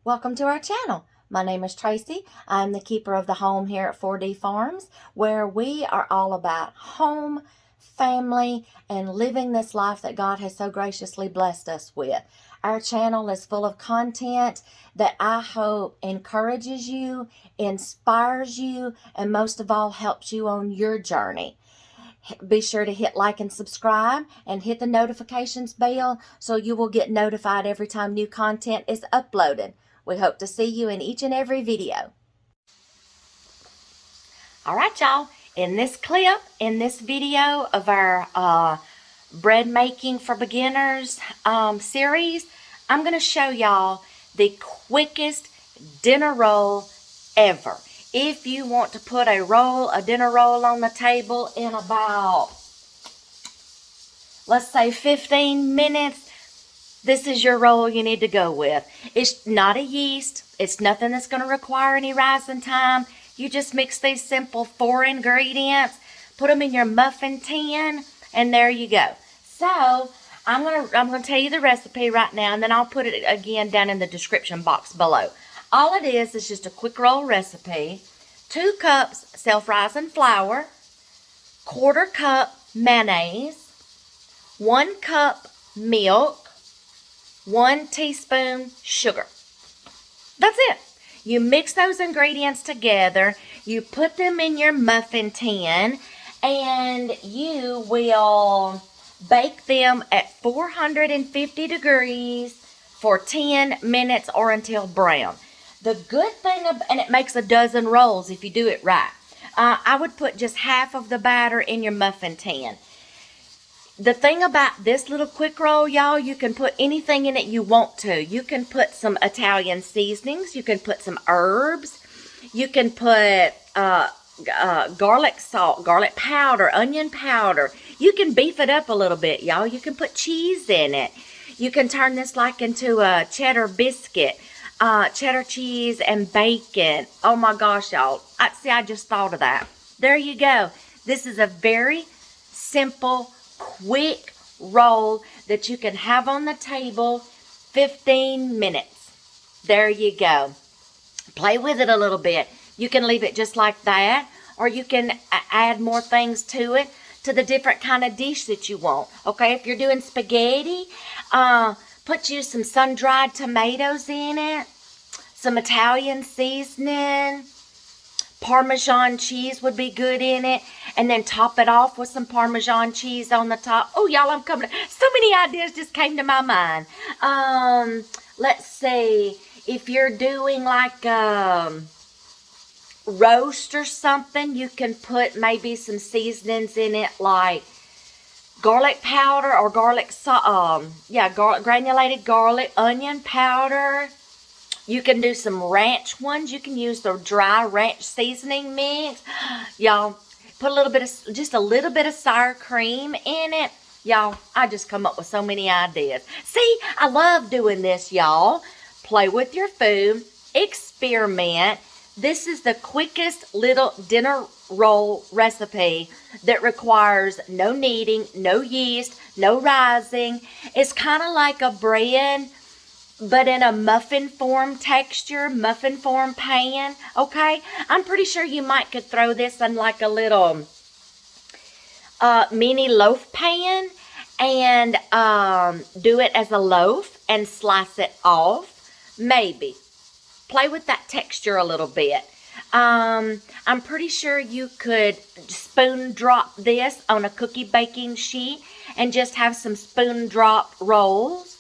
Welcome to our channel. My name is Tracy. I'm the keeper of the home here at 4D Farms, where we are all about home, family, and living this life that God has so graciously blessed us with. Our channel is full of content that I hope encourages you, inspires you, and most of all helps you on your journey. Be sure to hit like and subscribe and hit the notifications bell so you will get notified every time new content is uploaded. We hope to see you in each and every video. All right, y'all. In this clip, in this video of our bread making for beginners series, I'm going to show y'all the quickest dinner roll ever. If you want to put a dinner roll on the table in about, let's say 15 minutes, this is your roll you need to go with. It's not a yeast. It's nothing that's going to require any rising time. You just mix these simple 4 ingredients, put them in your muffin tin, and there you go. So I'm gonna tell you the recipe right now, and then I'll put it again down in the description box below. All it is just a quick roll recipe. 2 cups self-rising flour, 1/4 cup mayonnaise, 1 cup milk, 1 teaspoon sugar. That's it. You mix those ingredients together, you put them in your muffin tin, and you will bake them at 450 degrees for 10 minutes or until brown. The good thing, and it makes a dozen rolls if you do it right. I would put just half of the batter in your muffin tin. The thing about this little quick roll, y'all, you can put anything in it you want to. You can put some Italian seasonings. You can put some herbs. You can put garlic salt, garlic powder, onion powder. You can beef it up a little bit, y'all. You can put cheese in it. You can turn this like into a cheddar biscuit. Cheddar cheese and bacon. Oh my gosh, y'all. I just thought of that. There you go. This is a very simple, quick roll that you can have on the table 15 minutes. There you go. Play with it a little bit. You can leave it just like that, or you can add more things to it, to the different kind of dish that you want. Okay, if you're doing spaghetti, put you some sun-dried tomatoes in it, some Italian seasoning, Parmesan cheese would be good in it, and then top it off with some Parmesan cheese on the top. Oh, y'all, I'm coming. So many ideas just came to my mind. Let's see. If you're doing like roast or something, you can put maybe some seasonings in it, like garlic powder or garlic granulated garlic, onion powder. You can do some ranch ones. You can use the dry ranch seasoning mix. Y'all, put just a little bit of sour cream in it. Y'all, I just come up with so many ideas. See, I love doing this, y'all. Play with your food. Experiment. This is the quickest little dinner roll recipe that requires no kneading, no yeast, no rising. It's kind of like a bread, but in a muffin form texture, muffin form pan, okay? I'm pretty sure you could throw this in like a little mini loaf pan and do it as a loaf and slice it off. Maybe. Play with that texture a little bit. I'm pretty sure you could spoon drop this on a cookie baking sheet and just have some spoon drop rolls.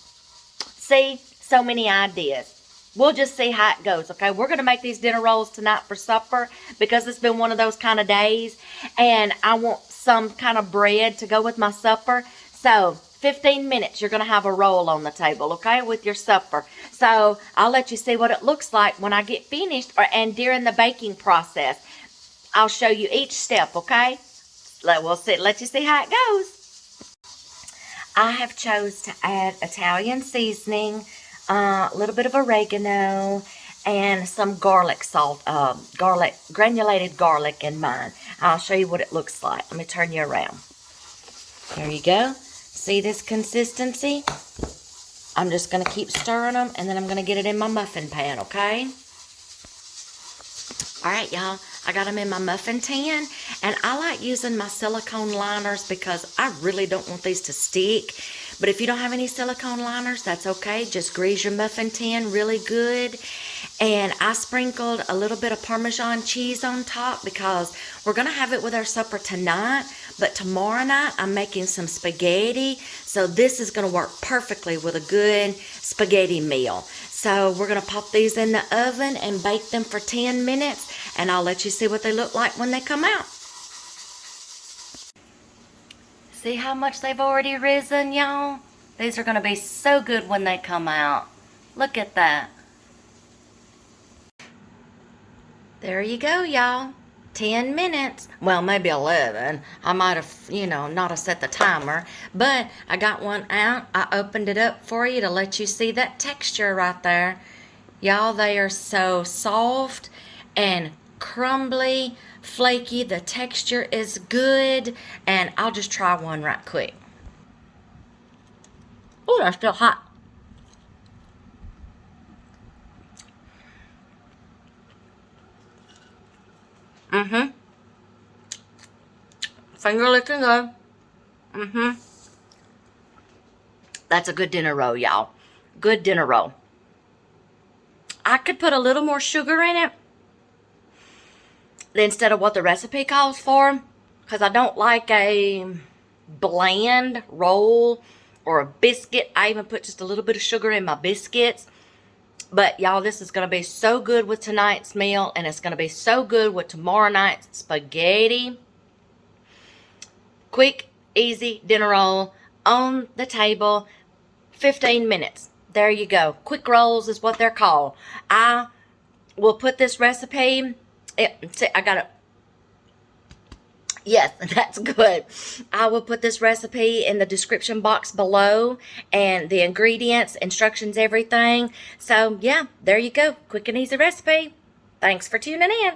See? So many ideas. We'll just see how it goes, okay? We're going to make these dinner rolls tonight for supper because it's been one of those kind of days, and I want some kind of bread to go with my supper. So 15 minutes, you're going to have a roll on the table, okay, with your supper. So I'll let you see what it looks like when I get finished, and during the baking process. I'll show you each step, okay? Let you see how it goes. I have chose to add Italian seasoning, a little bit of oregano, and some garlic salt, granulated garlic in mine. I'll show you what it looks like. Let me turn you around. There you go. See this consistency? I'm just going to keep stirring them, and then I'm going to get it in my muffin pan, okay? All right, y'all. I got them in my muffin tin, and I like using my silicone liners because I really don't want these to stick. But if you don't have any silicone liners, that's okay. Just grease your muffin tin really good. And I sprinkled a little bit of Parmesan cheese on top because we're going to have it with our supper tonight. But tomorrow night, I'm making some spaghetti. So this is going to work perfectly with a good spaghetti meal. So we're going to pop these in the oven and bake them for 10 minutes. And I'll let you see what they look like when they come out. See how much they've already risen, y'all? These are going to be so good when they come out. Look at that. There you go, y'all. 10 minutes. Well, maybe 11. I might have, not have set the timer. But I got one out. I opened it up for you to let you see that texture right there. Y'all, they are so soft and crumbly, flaky. The texture is good. And I'll just try one right quick. Oh, they're still hot. Finger licking good. That's a good dinner roll, y'all. Good dinner roll. I could put a little more sugar in it instead of what the recipe calls for, because I don't like a bland roll or a biscuit. I even put just a little bit of sugar in my biscuits. But y'all, this is going to be so good with tonight's meal, and it's going to be so good with tomorrow night's spaghetti. Quick, easy dinner roll on the table. 15 minutes. There you go. Quick rolls is what they're called. I will put this recipe. I got it. Yes, that's good. I will put this recipe in the description box below, and the ingredients, instructions, everything. So, yeah, there you go. Quick and easy recipe. Thanks for tuning in.